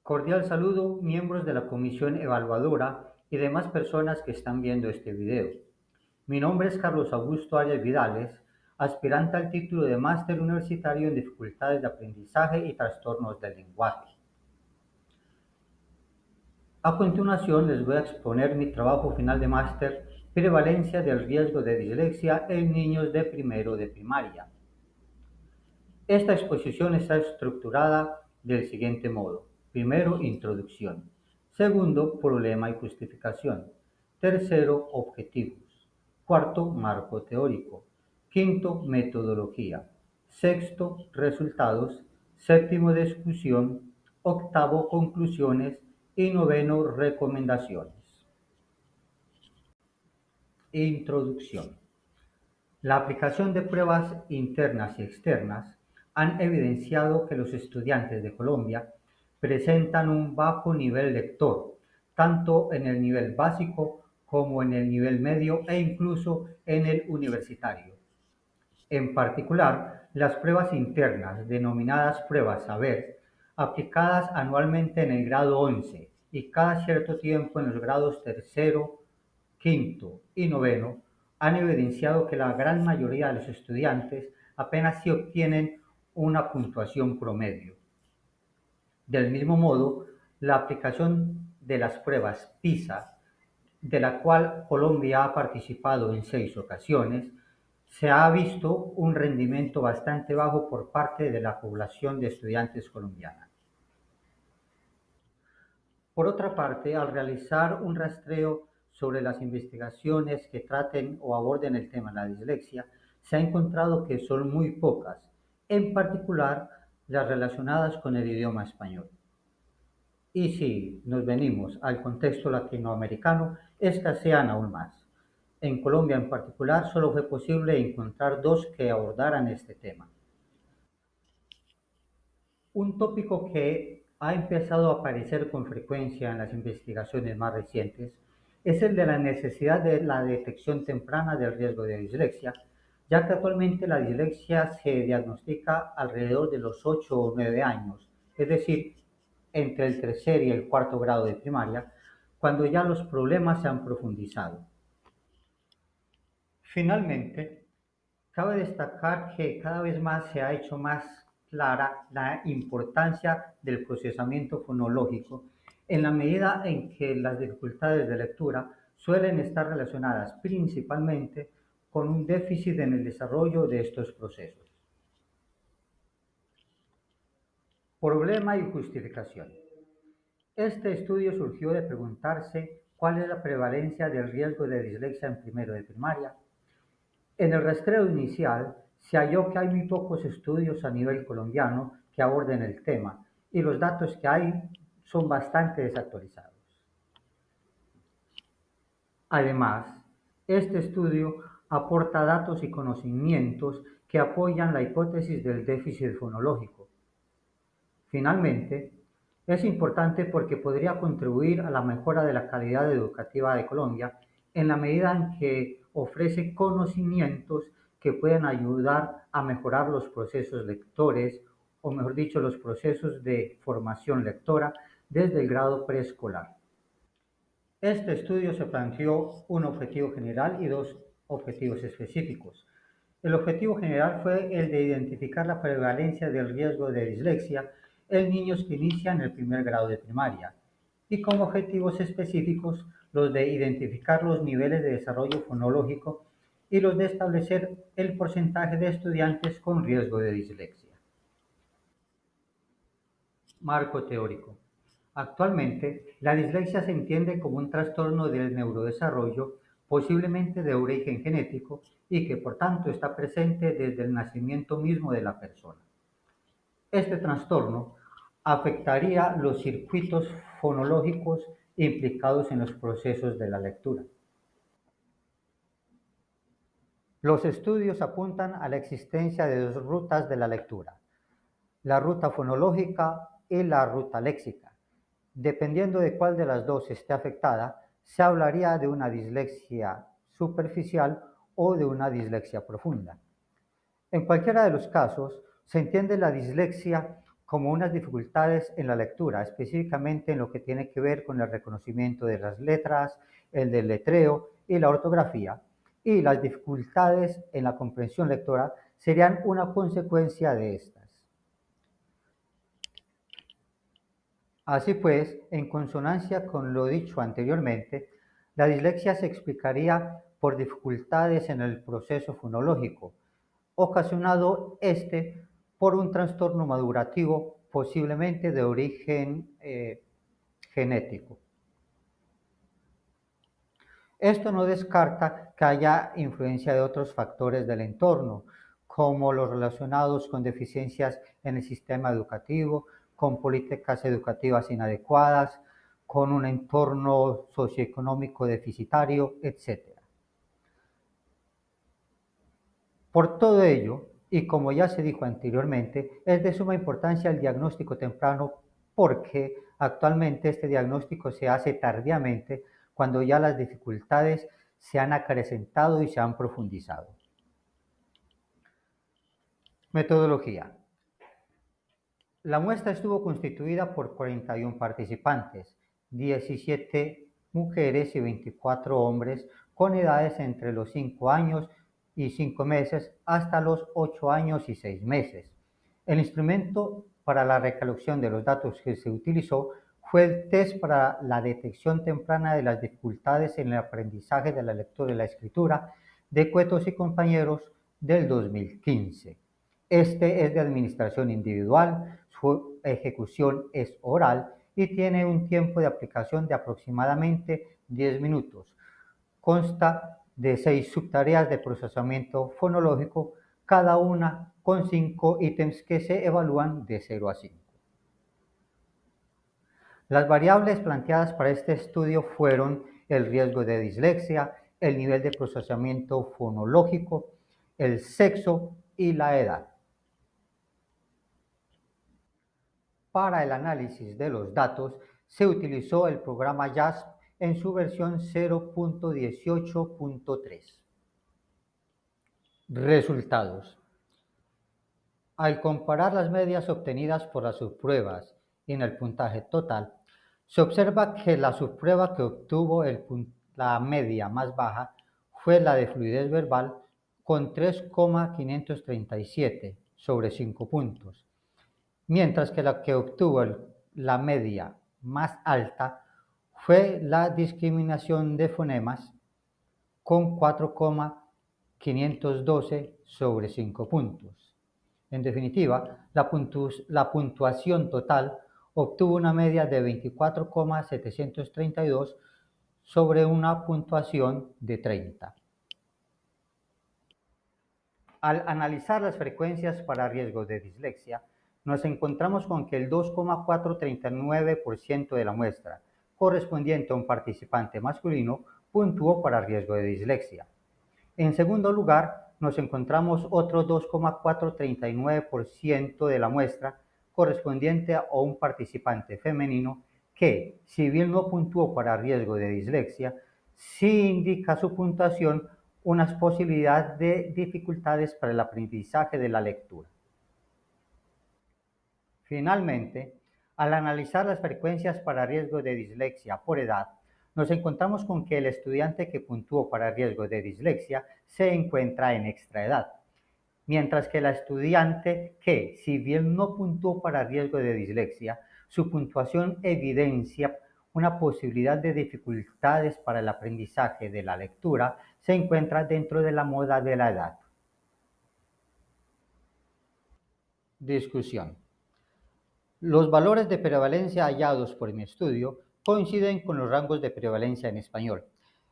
Cordial saludo, miembros de la comisión evaluadora y demás personas que están viendo este video. Mi nombre es Carlos Augusto Arias Vidales, aspirante al título de máster universitario en dificultades de aprendizaje y trastornos del lenguaje. A continuación les voy a exponer mi trabajo final de máster, Prevalencia del riesgo de dislexia en niños de primero de primaria. Esta exposición está estructurada del siguiente modo: primero, introducción; segundo, problema y justificación; tercero, objetivos; cuarto, marco teórico; quinto, metodología; sexto, resultados; séptimo, discusión; octavo, conclusiones; y noveno, recomendaciones. Introducción. La aplicación de pruebas internas y externas han evidenciado que los estudiantes de Colombia presentan un bajo nivel lector, tanto en el nivel básico como en el nivel medio e incluso en el universitario. En particular, las pruebas internas, denominadas pruebas saber, aplicadas anualmente en el grado 11 y cada cierto tiempo en los grados tercero, quinto y noveno, han evidenciado que la gran mayoría de los estudiantes apenas si obtienen una puntuación promedio. Del mismo modo, la aplicación de las pruebas PISA, de la cual Colombia ha participado en 6 ocasiones, se ha visto un rendimiento bastante bajo por parte de la población de estudiantes colombiana. Por otra parte, al realizar un rastreo sobre las investigaciones que traten o aborden el tema de la dislexia, se ha encontrado que son muy pocas, en particular las relacionadas con el idioma español. Y si nos venimos al contexto latinoamericano, escasean aún más. En Colombia en particular, solo fue posible encontrar 2 que abordaran este tema. Un tópico que ha empezado a aparecer con frecuencia en las investigaciones más recientes es el de la necesidad de la detección temprana del riesgo de dislexia, ya que actualmente la dislexia se diagnostica alrededor de los 8 o 9 años, es decir, entre el tercer y el cuarto grado de primaria, cuando ya los problemas se han profundizado. Finalmente, cabe destacar que cada vez más se ha hecho más clara la importancia del procesamiento fonológico, en la medida en que las dificultades de lectura suelen estar relacionadas principalmente con un déficit en el desarrollo de estos procesos. Problema y justificación. Este estudio surgió de preguntarse cuál es la prevalencia del riesgo de dislexia en primero de primaria. En el rastreo inicial se halló que hay muy pocos estudios a nivel colombiano que aborden el tema, y los datos que hay son bastante desactualizados. Además, este estudio aporta datos y conocimientos que apoyan la hipótesis del déficit fonológico. Finalmente, es importante porque podría contribuir a la mejora de la calidad educativa de Colombia en la medida en que ofrece conocimientos que pueden ayudar a mejorar los procesos lectores, o mejor dicho, los procesos de formación lectora desde el grado preescolar. Este estudio se planteó un objetivo general y 2 objetivos específicos. El objetivo general fue el de identificar la prevalencia del riesgo de dislexia en niños que inician el primer grado de primaria, y como objetivos específicos los de identificar los niveles de desarrollo fonológico y los de establecer el porcentaje de estudiantes con riesgo de dislexia. Marco teórico. Actualmente, la dislexia se entiende como un trastorno del neurodesarrollo, posiblemente de origen genético, y que por tanto está presente desde el nacimiento mismo de la persona. Este trastorno afectaría los circuitos fonológicos implicados en los procesos de la lectura. Los estudios apuntan a la existencia de 2 rutas de la lectura: la ruta fonológica y la ruta léxica. Dependiendo de cuál de las 2 esté afectada, se hablaría de una dislexia superficial o de una dislexia profunda. En cualquiera de los casos, se entiende la dislexia como unas dificultades en la lectura, específicamente en lo que tiene que ver con el reconocimiento de las letras, el deletreo y la ortografía, y las dificultades en la comprensión lectora serían una consecuencia de estas. Así pues, en consonancia con lo dicho anteriormente, la dislexia se explicaría por dificultades en el proceso fonológico, ocasionado por un trastorno madurativo posiblemente de origen genético. Esto no descarta que haya influencia de otros factores del entorno, como los relacionados con deficiencias en el sistema educativo, con políticas educativas inadecuadas, con un entorno socioeconómico deficitario, etc. Por todo ello, y como ya se dijo anteriormente, es de suma importancia el diagnóstico temprano porque actualmente este diagnóstico se hace tardíamente cuando ya las dificultades se han acrecentado y se han profundizado. Metodología. La muestra estuvo constituida por 41 participantes, 17 mujeres y 24 hombres con edades entre los 5 años y 5 meses hasta los 8 años y 6 meses. El instrumento para la recolección de los datos que se utilizó fue el test para la detección temprana de las dificultades en el aprendizaje de la lectura y la escritura de Cuetos y compañeros del 2015. Este es de administración individual, su ejecución es oral y tiene un tiempo de aplicación de aproximadamente 10 minutos. Consta de 6 subtareas de procesamiento fonológico, cada una con 5 ítems que se evalúan de 0 a 5. Las variables planteadas para este estudio fueron el riesgo de dislexia, el nivel de procesamiento fonológico, el sexo y la edad. Para el análisis de los datos se utilizó el programa JASP en su versión 0.18.3. Resultados. Al comparar las medias obtenidas por las subpruebas y en el puntaje total, se observa que la subprueba que obtuvo la media más baja fue la de fluidez verbal con 3,537 sobre 5 puntos, mientras que la que obtuvo la media más alta fue la discriminación de fonemas con 4,512 sobre 5 puntos. En definitiva, la puntuación total obtuvo una media de 24,732 sobre una puntuación de 30. Al analizar las frecuencias para riesgo de dislexia, nos encontramos con que el 2,439% de la muestra, correspondiente a un participante masculino, puntuó para riesgo de dislexia. En segundo lugar, nos encontramos otro 2,439% de la muestra, correspondiente a un participante femenino, que, si bien no puntuó para riesgo de dislexia, sí indica su puntuación unas posibilidades de dificultades para el aprendizaje de la lectura. Finalmente, al analizar las frecuencias para riesgo de dislexia por edad, nos encontramos con que el estudiante que puntuó para riesgo de dislexia se encuentra en extraedad, mientras que la estudiante que, si bien no puntuó para riesgo de dislexia, su puntuación evidencia una posibilidad de dificultades para el aprendizaje de la lectura, se encuentra dentro de la moda de la edad. Discusión. Los valores de prevalencia hallados por mi estudio coinciden con los rangos de prevalencia en español.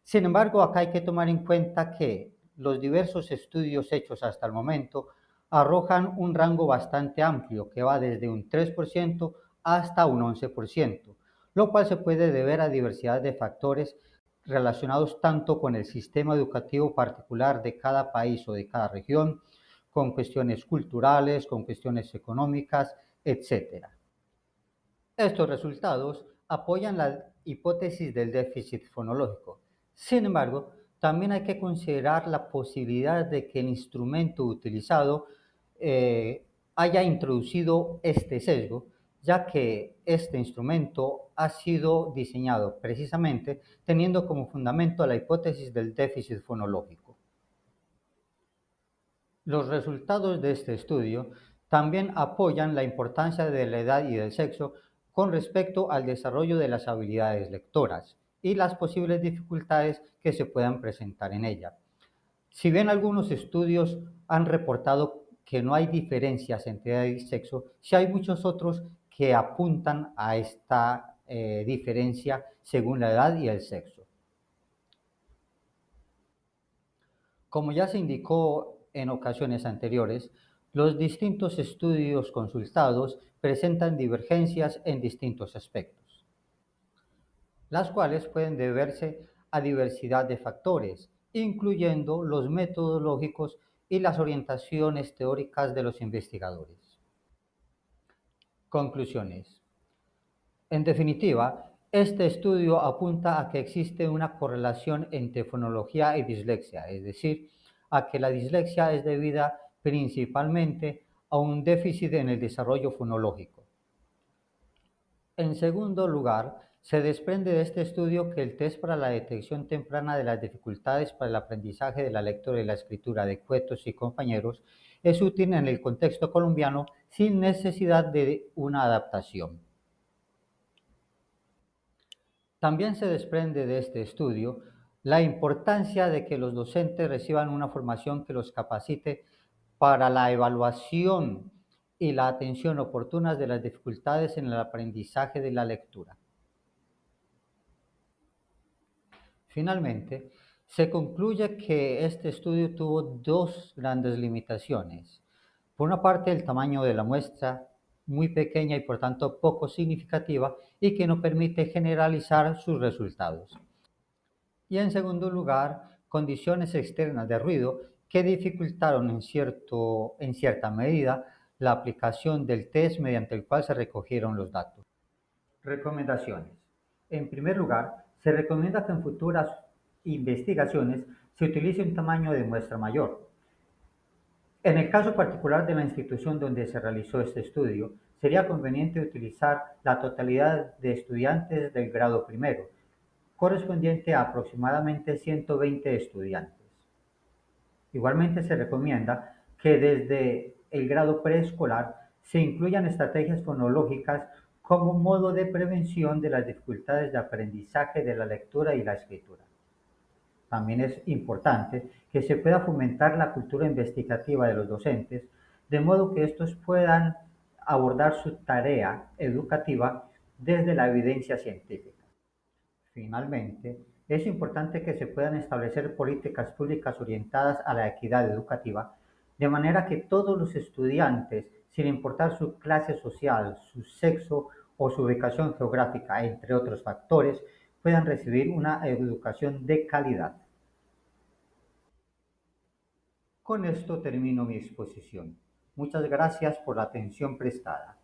Sin embargo, acá hay que tomar en cuenta que los diversos estudios hechos hasta el momento arrojan un rango bastante amplio que va desde un 3% hasta un 11%, lo cual se puede deber a diversidad de factores relacionados tanto con el sistema educativo particular de cada país o de cada región, con cuestiones culturales, con cuestiones económicas, etc. Estos resultados apoyan la hipótesis del déficit fonológico. Sin embargo, también hay que considerar la posibilidad de que el instrumento utilizado haya introducido este sesgo, ya que este instrumento ha sido diseñado precisamente teniendo como fundamento la hipótesis del déficit fonológico. Los resultados de este estudio también apoyan la importancia de la edad y del sexo con respecto al desarrollo de las habilidades lectoras y las posibles dificultades que se puedan presentar en ella. Si bien algunos estudios han reportado que no hay diferencias entre edad y sexo, sí hay muchos otros que apuntan a esta diferencia según la edad y el sexo. Como ya se indicó en ocasiones anteriores, los distintos estudios consultados presentan divergencias en distintos aspectos, las cuales pueden deberse a diversidad de factores, incluyendo los metodológicos y las orientaciones teóricas de los investigadores. Conclusiones. En definitiva, este estudio apunta a que existe una correlación entre fonología y dislexia, es decir, a que la dislexia es debida principalmente a un déficit en el desarrollo fonológico. En segundo lugar, se desprende de este estudio que el test para la detección temprana de las dificultades para el aprendizaje de la lectura y la escritura de cuetos y compañeros es útil en el contexto colombiano sin necesidad de una adaptación. También se desprende de este estudio la importancia de que los docentes reciban una formación que los capacite para la evaluación y la atención oportunas de las dificultades en el aprendizaje de la lectura. Finalmente, se concluye que este estudio tuvo dos grandes limitaciones. Por una parte, el tamaño de la muestra, muy pequeña y por tanto poco significativa, y que no permite generalizar sus resultados. Y en segundo lugar, condiciones externas de ruido que dificultaron en cierta medida la aplicación del test mediante el cual se recogieron los datos. Recomendaciones. En primer lugar, se recomienda que en futuras investigaciones se utilice un tamaño de muestra mayor. En el caso particular de la institución donde se realizó este estudio, sería conveniente utilizar la totalidad de estudiantes del grado primero, correspondiente a aproximadamente 120 estudiantes. Igualmente se recomienda que desde el grado preescolar se incluyan estrategias fonológicas como modo de prevención de las dificultades de aprendizaje de la lectura y la escritura. También es importante que se pueda fomentar la cultura investigativa de los docentes, de modo que estos puedan abordar su tarea educativa desde la evidencia científica. Finalmente, es importante que se puedan establecer políticas públicas orientadas a la equidad educativa, de manera que todos los estudiantes, sin importar su clase social, su sexo o su ubicación geográfica, entre otros factores, puedan recibir una educación de calidad. Con esto termino mi exposición. Muchas gracias por la atención prestada.